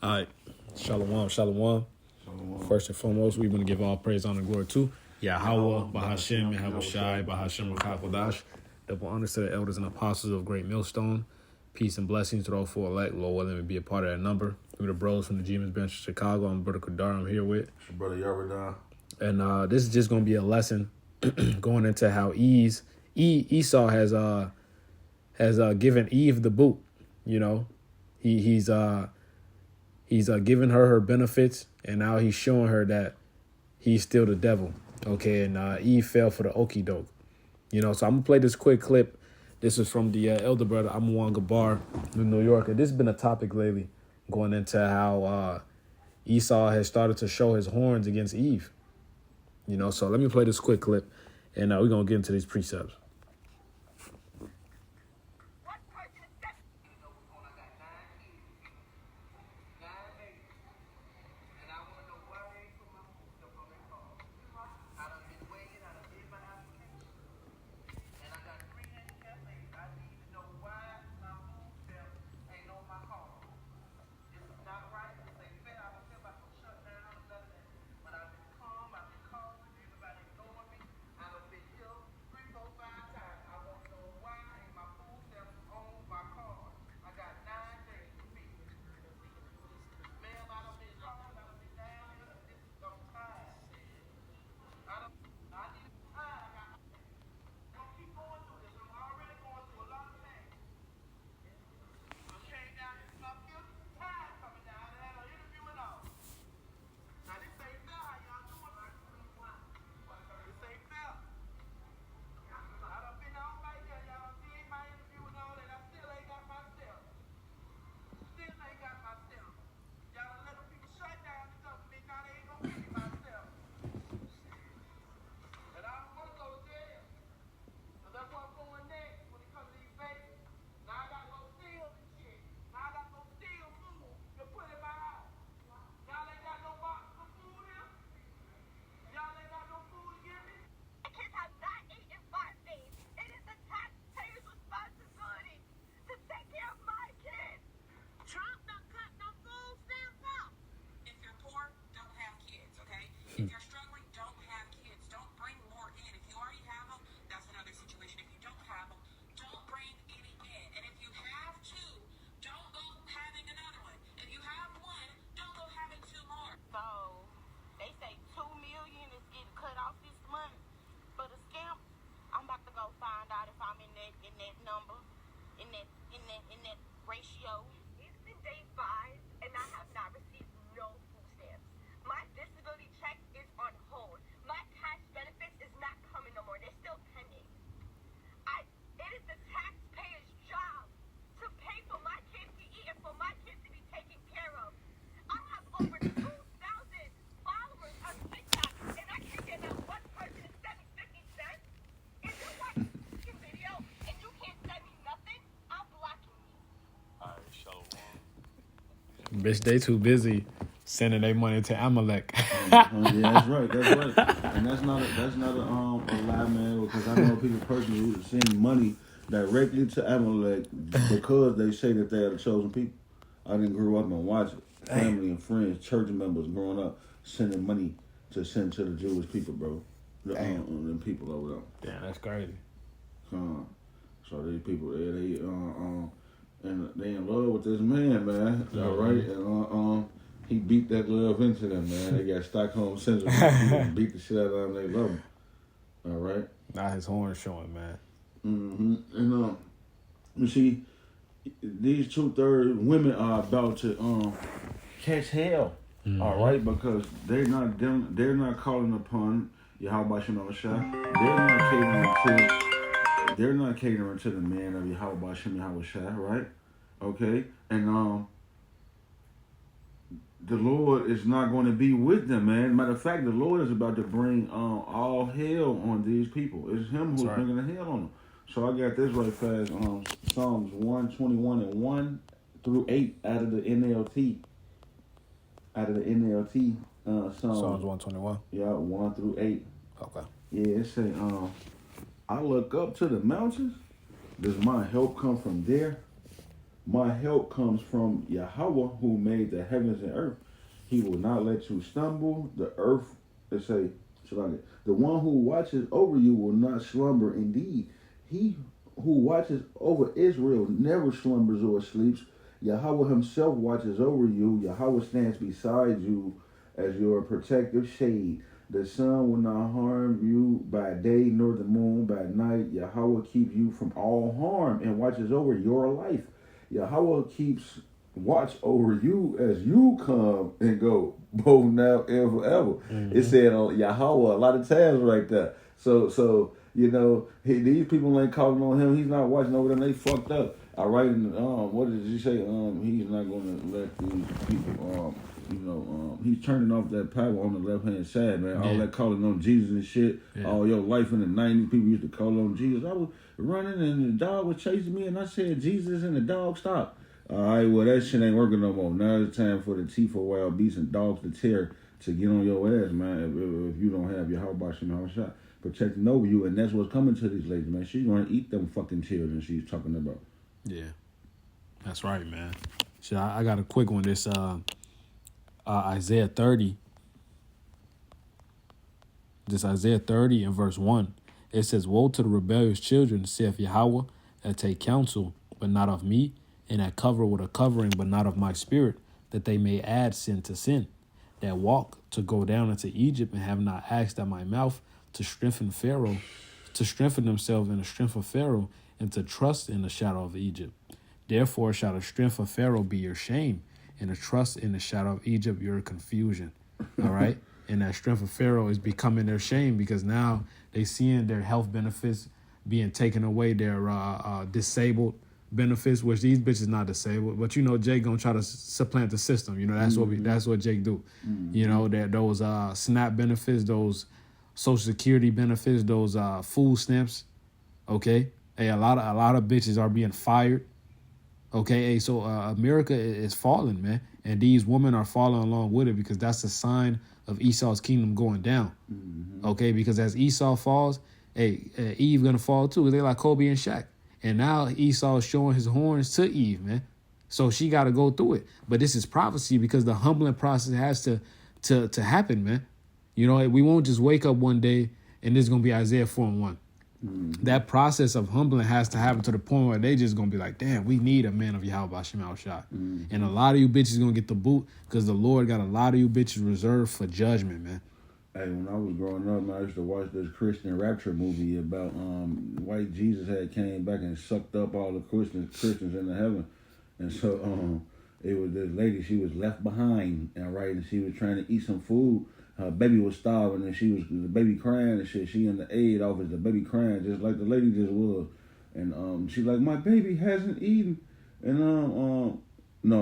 All right. Shalom, shalom. Shalom. First and foremost, we want to give all praise, honor, and glory to Yahweh, Bahashim, Yahweh Shai, Bahashim, Rakakodash. Double honors to the elders and apostles of Great Millstone. Peace and blessings to all four elect. Lord willing to be a part of that number. We're the bros from the G-Men's Bench of Chicago. I'm Brother Kadar. I'm here with. It's your brother Yaradan. And this is just going to be a lesson going into how Esau has given Eve the boot. You know, he's giving her benefits, and now he's showing her that he's still the devil. Okay, and Eve fell for the okie doke. You know, so I'm gonna play this quick clip. This is from the elder brother Amwan Gabar in New York, and this has been a topic lately, going into how Esau has started to show his horns against Eve. You know, so let me play this quick clip, and we're gonna get into these precepts. If you're struggling, don't have kids. Don't bring more in. If you already have them, that's another situation. If you don't have them, don't bring any in. And if you have two, don't go having another one. If you have one, don't go having two more. So they say 2 million is getting cut off this month for the scamp. I'm about to go find out if I'm in that number, in that ratio. It's been day 5 and I have not received no food stamps. My disability check is on hold. My cash benefits is not coming no more. They're still pending. It is the taxpayer's job to pay for my kids to eat and for my kids to be taken care of. I have over 2,000 followers on TikTok, and I can't get that one person to send me 50 cents. If you watch this video and you can't send me nothing, I'm blocking you. All right, shalom. Bitch, they too busy sending their money to Amalek. Yeah, that's right. And that's not a lie, man. Because I know people personally who send money directly to Amalek because they say that they are the chosen people. I didn't grow up and watch it. Family and friends, church members growing up sending money to send to the Jewish people, bro. Them people over there. Damn, that's crazy. So these people, and they in love with this man, man. All right, and he beat that love into them, man. They got Stockholm syndrome. Beat the shit out of them. They love him. All right. Now his horn showing, man. And you see, these 2/3 women are about to catch hell. All right, because they're not calling upon Yahweh Shem Shai. They're not catering to the man of Yahweh Shem Shai, right? Okay, and the Lord is not going to be with them, man. Matter of fact, the Lord is about to bring all hell on these people. It's Him who's bringing the hell on them. So I got this right fast. Psalms 121 and 1 through 8 out of the NLT. Psalms 121. Yeah, 1 through 8. Okay. Yeah, it say, I look up to the mountains. Does my help come from there? My help comes from Yahweh who made the heavens and earth. He will not let you stumble. The earth, they say, the one who watches over you will not slumber. Indeed, he who watches over Israel never slumbers or sleeps. Yahweh himself watches over you. Yahweh stands beside you as your protective shade. The sun will not harm you by day, nor the moon by night. Yahweh keeps you from all harm and watches over your life. Yahweh keeps watch over you as you come and go, both now and forever. It said on Yahweh a lot of times right there. So these people ain't calling on him. He's not watching over them. They fucked up. All right, and what did he say? He's not gonna let these people. He's turning off that power on the left hand side, man. All that calling on Jesus and shit. All your life in the 90s, people used to call on Jesus. I was running and the dog was chasing me, and I said Jesus, and the dog stopped. All right, well that shit ain't working no more. Now it's time for the teeth of wild beasts and dogs to tear to get on your ass, man. If you don't have your Hawbashim shot protecting over you, and that's what's coming to these ladies, man. She's gonna eat them fucking children she's talking about. Yeah, that's right, man. So I got a quick one. This Isaiah 30. This Isaiah 30 and verse 1. It says, "Woe to the rebellious children, saith Yahweh, that take counsel, but not of me, and that cover with a covering, but not of my spirit, that they may add sin to sin, that walk to go down into Egypt, and have not asked at my mouth to strengthen Pharaoh, to strengthen themselves in the strength of Pharaoh, and to trust in the shadow of Egypt. Therefore shall the strength of Pharaoh be your shame, and the trust in the shadow of Egypt your confusion." All right? And that strength of Pharaoh is becoming their shame, because now they seeing their health benefits being taken away, their disabled benefits, which these bitches not disabled, but Jake gonna try to supplant the system. That's what Jake do. That those SNAP benefits, those Social Security benefits, those food stamps. Okay, hey, a lot of bitches are being fired. Okay, hey, so America is falling, man, and these women are falling along with it, because that's a sign of Esau's kingdom going down. Okay, because as Esau falls, hey, Eve gonna fall too. They like Kobe and Shaq, and now Esau is showing his horns to Eve, man. So she got to go through it. But this is prophecy, because the humbling process has to happen, man. We won't just wake up one day and this is gonna be Isaiah 4:1. That process of humbling has to happen to the point where they just gonna be like, damn, we need a man of Yahweh Shem Shah. And a lot of you bitches gonna get the boot, because the Lord got a lot of you bitches reserved for judgment, man. Hey, when I was growing up, I used to watch this Christian Rapture movie about white Jesus had came back and sucked up all the Christians into heaven. And so it was this lady, she was left behind, and she was trying to eat some food. Her baby was starving, and the baby crying and shit. She in the aid office, the baby crying just like the lady just was. And she's like, my baby hasn't eaten. And no,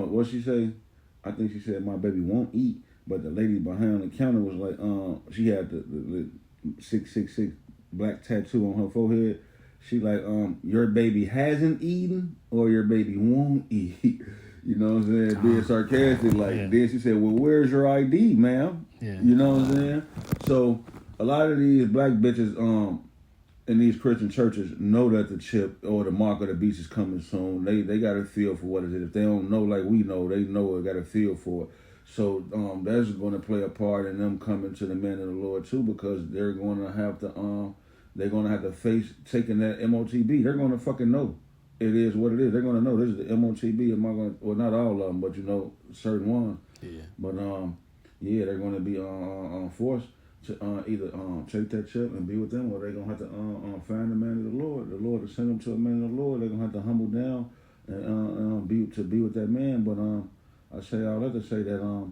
what she say? I think she said my baby won't eat. But the lady behind the counter was like, she had the 666 black tattoo on her forehead. She like, your baby hasn't eaten, or your baby won't eat. You know what I'm saying? Being sarcastic, like. Yeah. Then she said, well, where's your ID, ma'am? Yeah. You know what I'm saying? So a lot of these black bitches in these Christian churches know that the chip or the mark of the beast is coming soon. They got a feel for what it is. If they don't know like we know, they know it, got a feel for it. So that's going to play a part in them coming to the man of the Lord too, because they're going to have to face taking that MOTB. They're going to fucking know. It is what it is. They're going to know this is the MOTB. Am I going to, well, not all of them, but certain ones. Yeah. But they're going to be forced to either take that chip and be with them, or they're going to have to find the man of the Lord. The Lord will send them to a man of the Lord. They're going to have to humble down and be with that man. But I say all that to say that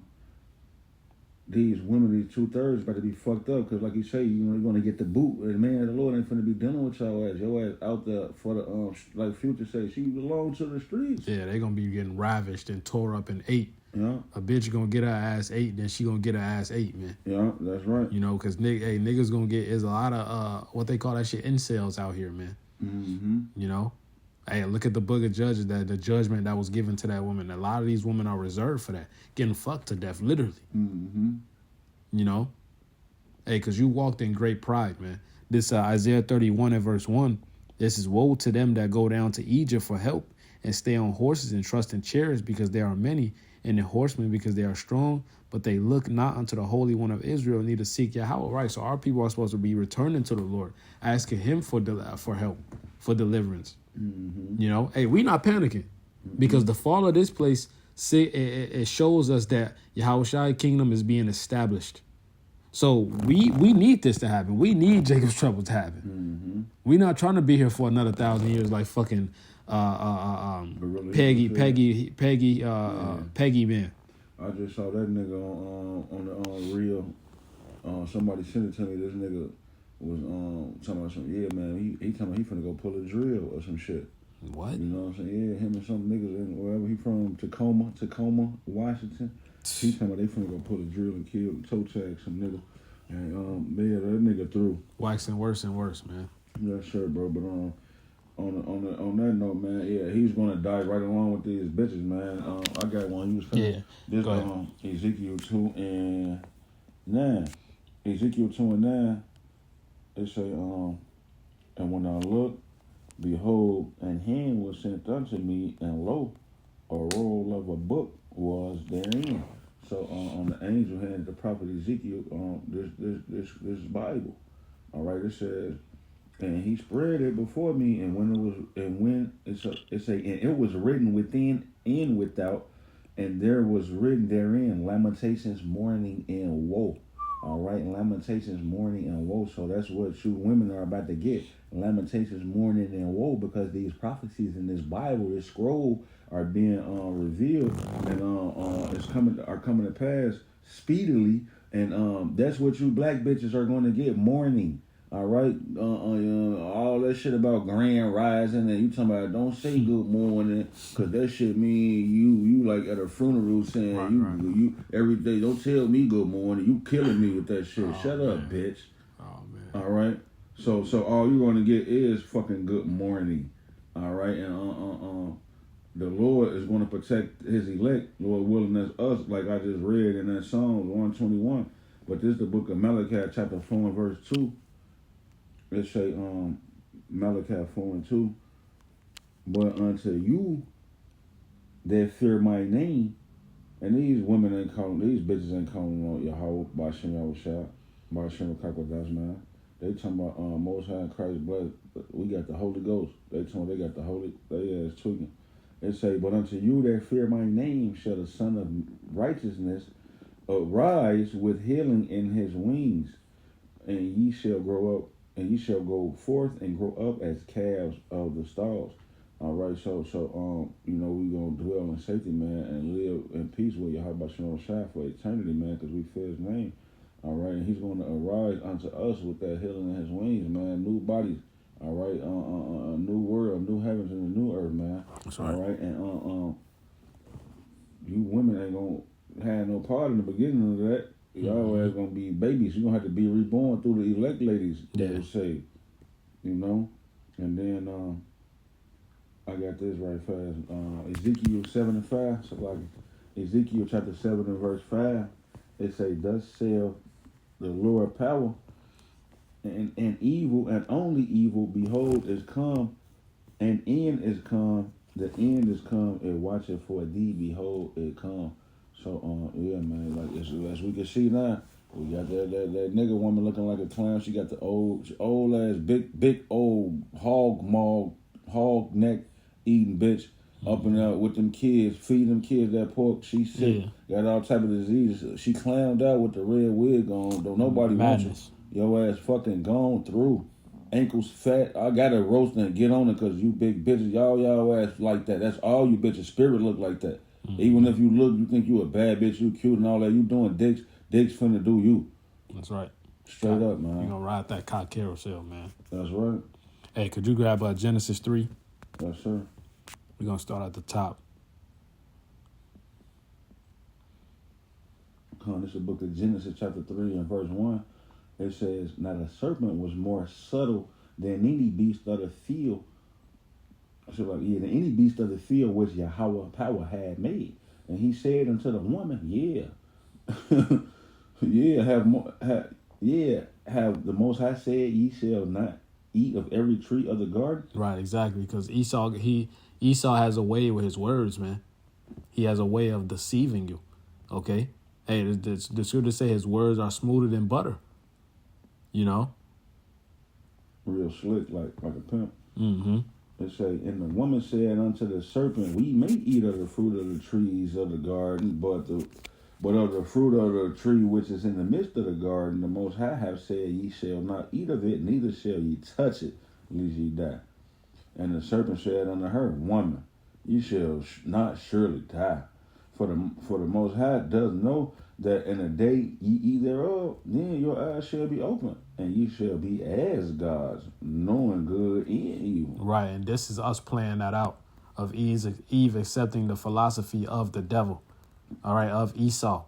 these women, these 2/3, about to be fucked up, because like you say, you're going to get the boot. The man of the Lord ain't finna be dealing with your ass. Your ass out there for the like Future say, she belongs to the streets. Yeah, they gonna be getting ravished and tore up and ate. Yeah, a bitch gonna get her ass ate, then she gonna get her ass ate, man. Yeah, that's right. Because niggas gonna get, there's a lot of what they call that shit, incels out here, man. Mm-hmm. Hey, look at the book of Judges, that the judgment that was given to that woman. A lot of these women are reserved for that, getting fucked to death, literally. Mm-hmm. Hey, because you walked in great pride, man. This Isaiah 31 and verse 1, this is, woe to them that go down to Egypt for help, and stay on horses and trust in chariots because there are many, and in horsemen because they are strong, but they look not unto the Holy One of Israel, neither seek Yahweh. Right, so our people are supposed to be returning to the Lord, asking him for help, for deliverance. You know, hey, we not panicking because the fall of this place, it shows us that Yahushua kingdom is being established. So we need this to happen. We need Jacob's trouble to happen. We're not trying to be here for another 1,000 years like fucking Peggy man. I just saw that nigga on the reel. Somebody sent it to me. This nigga was talking about some. Yeah, man. He talking about he finna go pull a drill or some shit. What? You know what I'm saying? Yeah, him and some niggas in wherever he from, Tacoma, Washington. He talking about they finna go pull a drill and kill, toe tag some nigga. And yeah, that nigga through. Waxing worse and worse, man. Yeah, sure, bro. But on that note, man, yeah, he's gonna die right along with these bitches, man. I got one. He was finna, this Ezekiel 2 and 9. Ezekiel 2 and 9. It say, and when I looked, behold, an hand was sent unto me, and lo, a roll of a book was therein. So on the angel handed the prophet Ezekiel this Bible. All right, it says, and he spread it before me, and it was written within and without, and there was written therein lamentations, mourning, and woe. All right, lamentations, mourning, and woe. So that's what you women are about to get. Lamentations, mourning, and woe, because these prophecies in this Bible, this scroll, are being revealed, and are coming to pass speedily, and that's what you black bitches are going to get, mourning. All right, all that shit about grand rising, and you talking about don't say good morning, cause that shit mean you like at a funeral saying you every day. Don't tell me good morning. You killing me with that shit. Shut up, bitch. Oh man. All right. So all you're gonna get is fucking good morning. All right, and the Lord is gonna protect His elect, Lord willing, that's us, like I just read in that Psalms 121. But this is the book of Malachi, chapter 4 and verse 2. It say, Malachi 4 and 2, but unto you that fear my name, and these bitches ain't calling on Yahweh, Bashem Yahushua, Bashem Kakodas, man. They talking about Most High Christ blood. We got the Holy Ghost. They got the Holy, they ass tweaking. It say, but unto you that fear my name shall the Son of Righteousness arise with healing in his wings, and ye shall grow up, and ye shall go forth and grow up as calves of the stalls. All right, so we gonna dwell in safety, man, and live in peace with Yahweh Shalom Shai for eternity, man, because we fear his name. All right, and he's gonna arise unto us with that healing in his wings, man, new bodies. All right, a new world, new heavens and a new earth, man. That's right. All right, and you women ain't gonna have no part in the beginning of that. Y'all ass gonna be babies. You're gonna have to be reborn through the elect ladies, they would say. You know? And then I got this right fast. Ezekiel 7 and 5. So like Ezekiel chapter 7 and verse 5. It say, thus saith the Lord power, and evil, and only evil, behold, is come, and end is come, the end is come, it watcheth for thee, behold, it come. So, yeah, man, like, as we can see now, we got that nigga woman looking like a clown. She got the old ass, big old hog neck eating bitch up and out with them kids, feeding them kids that pork. She sick, got all type of diseases. She clowned out with the red wig on. Don't nobody want you. Your ass fucking gone through. Ankles fat. I gotta roast and get on it because you big bitches. Y'all ass like that. That's all you bitches. Spirit look like that. Even if you look, you think you a bad bitch, you cute and all that. You doing dicks finna do you. That's right. Straight up, man. You gonna ride that cock carousel, man. That's right. Hey, could you grab Genesis 3? Yes, sir. We're gonna start at the top. This is the book of Genesis chapter 3 and verse 1. It says, now the serpent was more subtle than any beast of the field. So like, than any beast of the field which Yahweh power had made. And he said unto the woman, have the Most High said, ye shall not eat of every tree of the garden. Right, exactly. Because Esau, he Esau has a way with his words, man. He has a way of deceiving you. Okay? Hey, the scripture say his words are smoother than butter. You know? Real slick, like a pimp. Mm-hmm. It say, and the woman said unto the serpent, we may eat of the fruit of the trees of the garden, but of the fruit of the tree which is in the midst of the garden, the Most High have said, ye shall not eat of it, neither shall ye touch it, lest ye die. And the serpent said unto her, woman, ye shall not surely die. For the Most High does know that in the day ye eat thereof, then your eyes shall be opened, and ye shall be as gods, knowing good and evil. Right, and this is us playing that out of Eve accepting the philosophy of the devil, all right, of Esau,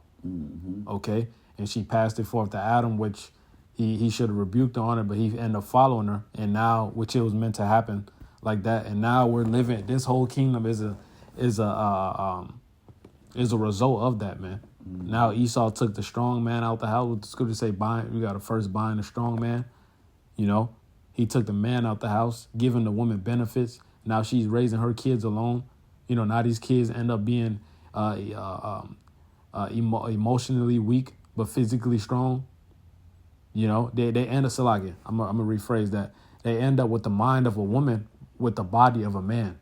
okay? And she passed it forth to Adam, which he should have rebuked her on it, but he ended up following her, and now, which it was meant to happen like that, and now we're living, this whole kingdom is a result of that, man. Now Esau took the strong man out the house. What the scripture say, you got to first bind the strong man, you know? He took the man out the house, giving the woman benefits. Now she's raising her kids alone. You know, now these kids end up being emotionally weak, but physically strong. You know, they end up, Salaki, I'm going to rephrase that. They end up with the mind of a woman with the body of a man.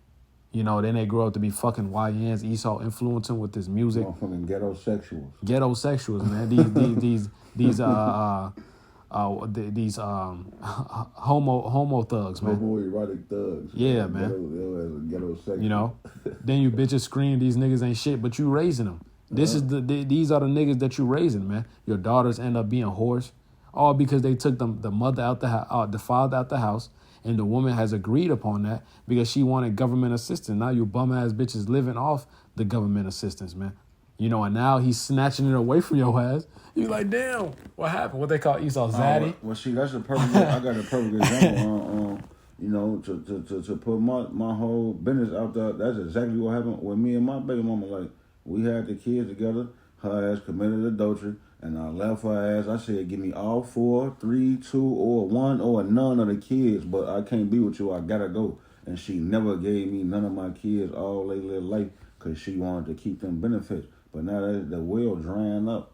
You know, then they grow up to be fucking YNs, Esau influencing with this music. Motherfucking ghetto sexuals. Ghetto sexuals, man. These homo thugs, man. Homoerotic thugs. Yeah, man. Ghetto sexual. You know, then you bitches scream these niggas ain't shit, but you raising them. These are the niggas that you raising, man. Your daughters end up being whores, all because they took the mother out the father out the house, and the woman has agreed upon that because she wanted government assistance. Now you bum ass bitches living off the government assistance, man. You know, and now he's snatching it away from your ass. You like, damn, what happened? What they call Esau Zaddy? Well, see, that's a perfect. I got a perfect example. You know, to put my whole business out there. That's exactly what happened with me and my baby mama. Like, we had the kids together. Her ass committed adultery, and I left her ass. I said, give me all 4, 3, 2, or 1, or none of the kids. But I can't be with you. I gotta go. And she never gave me none of my kids all their little life because she wanted to keep them benefits. But now that the well drying up.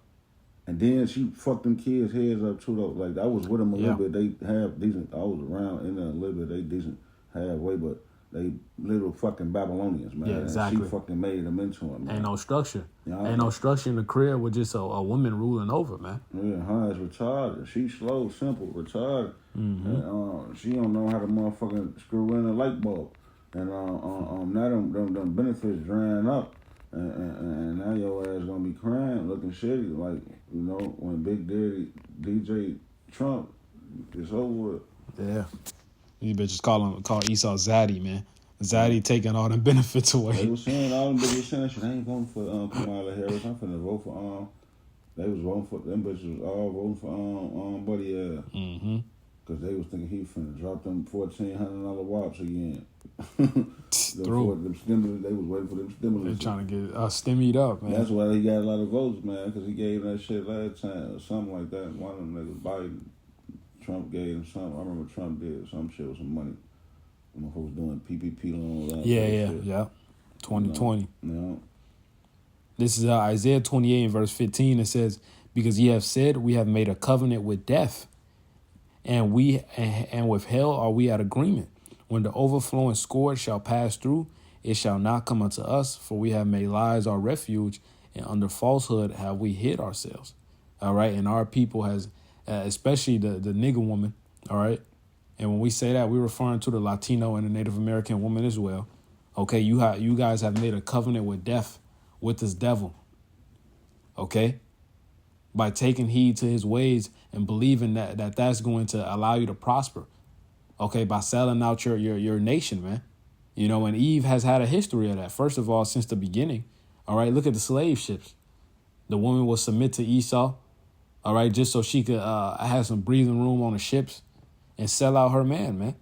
And then she fucked them kids' heads up too, though. Like, I was with them a little bit. They have decent. I was around in there a little bit. They decent halfway, but they little fucking Babylonians, man. Yeah, exactly. And she fucking made them into it, man. Ain't no structure. Yeah, Ain't no structure in the crib with just a woman ruling over, man. Yeah, her is retarded. She slow, simple, retarded. And, she don't know how to motherfucking screw in a light bulb. And now them benefits drying up. And now your ass gonna be crying, looking shitty, like, you know, when Big Daddy DJ Trump is over with. Yeah, these bitches call Esau Zaddy, man. Zaddy taking all the benefits away. They was saying all them bitches saying shit. I ain't voting for Kamala Harris. I'm finna vote for They was voting for them bitches. Was all voting for Buddy. Cause they was thinking he finna drop them $1,400 wops again. Them stimulus, they was waiting for them stimulus. They trying to get stimmied up, man. That's why he got a lot of votes, man. Cause he gave that shit last time or something like that. One of them niggas, Biden, Trump gave him something. I remember Trump did some shit with some money. When folks doing PPP loans. Yeah. 2020. No. This is Isaiah 28 and verse 15. It says, because ye have said, we have made a covenant with death. And with hell are we at agreement. When the overflowing scourge shall pass through, it shall not come unto us, for we have made lies our refuge, and under falsehood have we hid ourselves. All right, and our people has, especially the nigger woman. All right, and when we say that, we're referring to the Latino and the Native American woman as well. Okay, you guys have made a covenant with death, with this devil. Okay. By taking heed to his ways and believing that's going to allow you to prosper. Okay, by selling out your nation, man. You know, and Eve has had a history of that. First of all, since the beginning. All right, look at the slave ships. The woman will submit to Esau, all right, just so she could have some breathing room on the ships and sell out her man.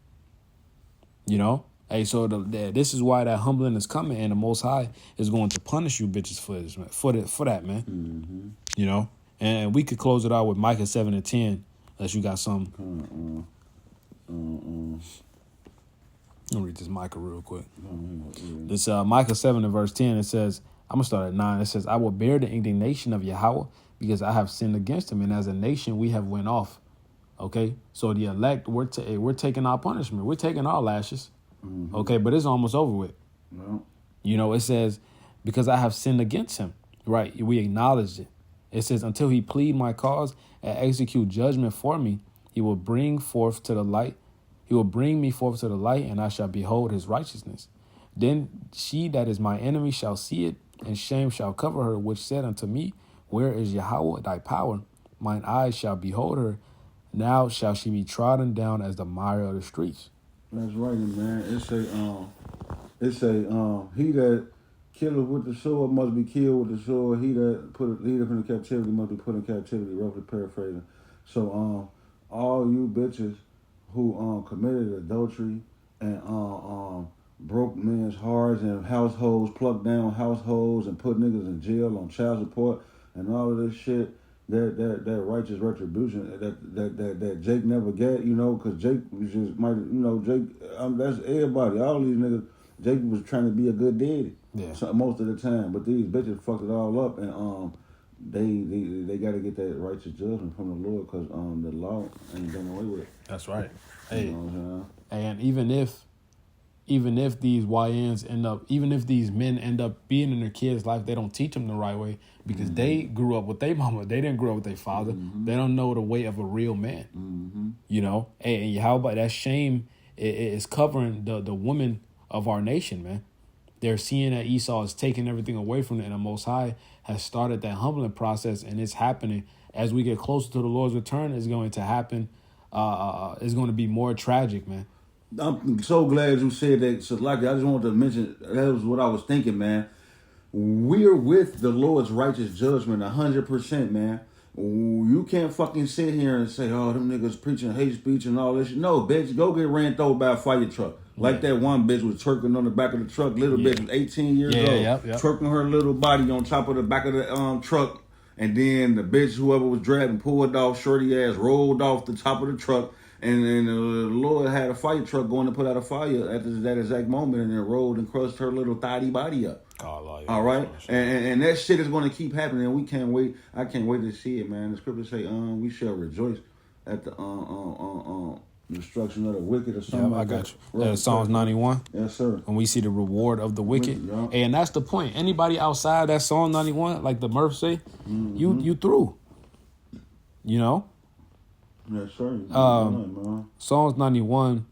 You know? Hey, so this is why that humbling is coming, and the Most High is going to punish you bitches for this, man, for that, man. You know? And we could close it out with Micah 7 and 10, unless you got something. Let me read this Micah real quick. This Micah 7 and verse 10, it says, I'm going to start at 9. It says, I will bear the indignation of Yahweh because I have sinned against him. And as a nation, we have went off. Okay. So the elect, we're taking our punishment. We're taking our lashes. Mm-hmm. Okay. But it's almost over with. No. You know, it says, because I have sinned against him. Right. We acknowledged it. It says, until he plead my cause and execute judgment for me, he will bring forth to the light. He will bring me forth to the light, and I shall behold his righteousness. Then she that is my enemy shall see it, and shame shall cover her, which said unto me, where is Yahweh thy power? Mine eyes shall behold her. Now shall she be trodden down as the mire of the streets. That's right, man. It say, he that killeth with the sword must be killed with the sword. He that leadeth in captivity must be put in captivity. Roughly paraphrasing. So, all you bitches who committed adultery and broke men's hearts and households, plucked down households and put niggas in jail on child support and all of this shit, that righteous retribution that Jake never got, you know, because Jake was just Jake. That's everybody. All these niggas. Jake was trying to be a good daddy, most of the time, but these bitches fucked it all up, and they got to get that righteous judgment from the Lord, because the law ain't done away with it. That's right. Hey, you know what I'm saying? And even if these YNs end up, even if these men end up being in their kids' life, they don't teach them the right way because they grew up with their mama. They didn't grow up with their father. Mm-hmm. They don't know the way of a real man. Mm-hmm. You know, and how about that shame is covering the women of our nation, man. They're seeing that Esau is taking everything away from them, and the Most High has started that humbling process, and it's happening. As we get closer to the Lord's return, it's going to happen. It's going to be more tragic, man. I'm so glad you said that. So, like, I just wanted to mention, that was what I was thinking, man. We're with the Lord's righteous judgment 100%, man. You can't fucking sit here and say, oh, them niggas preaching hate speech and all this. No, bitch, go get ran over by a fire truck. Like that one bitch was twerking on the back of the truck. Little bitch was 18 years old. Twerking her little body on top of the back of the truck. And then the bitch, whoever was driving, pulled off, shorty ass, rolled off the top of the truck. And then the Lord had a fire truck going to put out a fire at that exact moment, and then rolled and crushed her little thotty body up. Oh, all right? And that shit is going to keep happening, and we can't wait. I can't wait to see it, man. The scriptures say, we shall rejoice at the destruction of the wicked or something. Yeah, I got you. Psalms 91. Yes, sir. When we see the reward of the wicked. And that's the point. Anybody outside that Psalm 91, like the Murph say, you through. You know? Yes, sir. Psalms 91,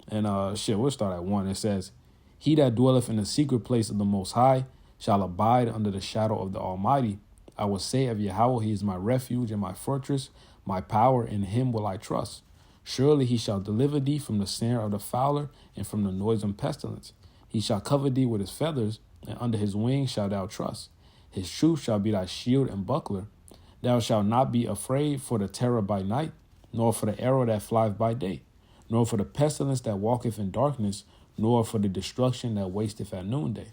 and we'll start at 1. It says, he that dwelleth in the secret place of the Most High shall abide under the shadow of the Almighty. I will say of Yahweh, he is my refuge and my fortress, my power, in him will I trust. Surely he shall deliver thee from the snare of the fowler and from the noisome pestilence. He shall cover thee with his feathers, and under his wings shalt thou trust. His truth shall be thy shield and buckler. Thou shalt not be afraid for the terror by night, nor for the arrow that flieth by day, nor for the pestilence that walketh in darkness, nor for the destruction that wasteth at noonday.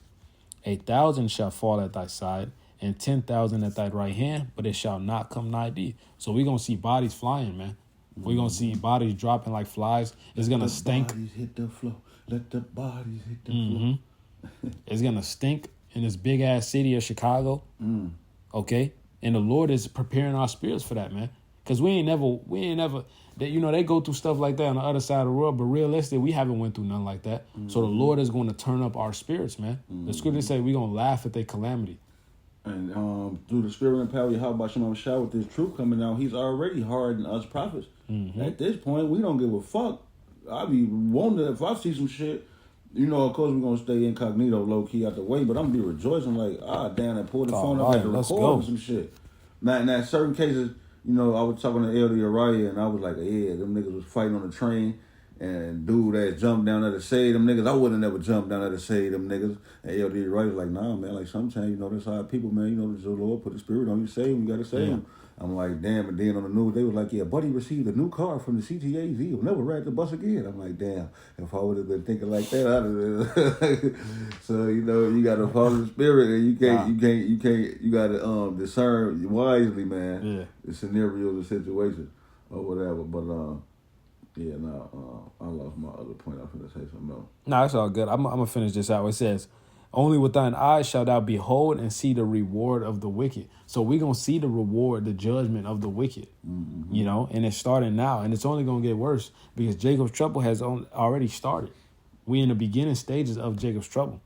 1,000 shall fall at thy side, and 10,000 at thy right hand, but it shall not come nigh thee. So we're going to see bodies flying, man. We're going to see bodies dropping like flies. It's going to stink. Bodies hit the floor. Let the bodies hit the floor. It's going to stink in this big-ass city of Chicago. Okay? And the Lord is preparing our spirits for that, man. Because we ain't never, they go through stuff like that on the other side of the world, but realistically, we haven't went through nothing like that. So the Lord is going to turn up our spirits, man. The scriptures say we're going to laugh at their calamity. And through the spirit and power of Yahweh Shem Shah, with this truth coming out, he's already hardened us prophets. At this point, we don't give a fuck. I be wondering if I see some shit, of course we're going to stay incognito, low-key out the way, but I'm going to be rejoicing like, damn, I pulled the phone up, I had to record some shit. Now, certain cases, I was talking to Elder Uriah, and I was like, yeah, them niggas was fighting on the train, and dude that jumped down there to save them niggas, I wouldn't never jump down there to save them niggas. And Elder Uriah was like, nah, man, like sometimes, that's how people, man, the Lord put the spirit on you, save them, you gotta save them. I'm like, damn, and then on the news, they was like, yeah, buddy received a new car from the CTAs, he'll never ride the bus again. I'm like, damn, if I would have been thinking like that, I'd have So, you gotta follow the spirit, and you gotta discern wisely, man, the scenario, the situation, or whatever. But, Yeah, no, I lost my other point. I was going to say something else. No, that's all good. I'm going to finish this out. It says, only with thine eyes shalt thou behold and see the reward of the wicked. So we're going to see the reward, the judgment of the wicked, you know, and it's starting now. And it's only going to get worse because Jacob's trouble has already started. We in the beginning stages of Jacob's trouble.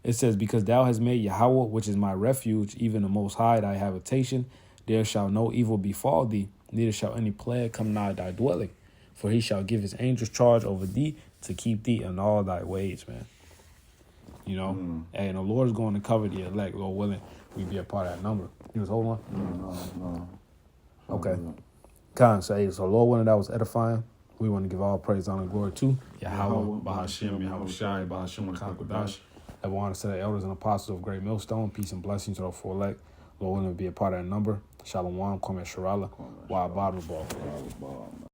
It says, because thou hast made Yahweh, which is my refuge, even the Most High, thy habitation, there shall no evil befall thee, neither shall any plague come nigh thy dwelling. For he shall give his angels charge over thee to keep thee in all thy ways, man. You know? And the Lord is going to cover the elect, Lord willing, we be a part of that number. You was holding on? No. Okay. Khan say, so Lord willing, that was edifying. We want to give all praise, honor, and glory to Yahweh, Bahashem, Yahweh Shai, Bahashem, Kakodash. I want to say the elders and apostles of Great Millstone, peace and blessings to the four elect. Lord willing, be a part of that number. Shalom, Kwame Sharala, Wa Abad Rabal.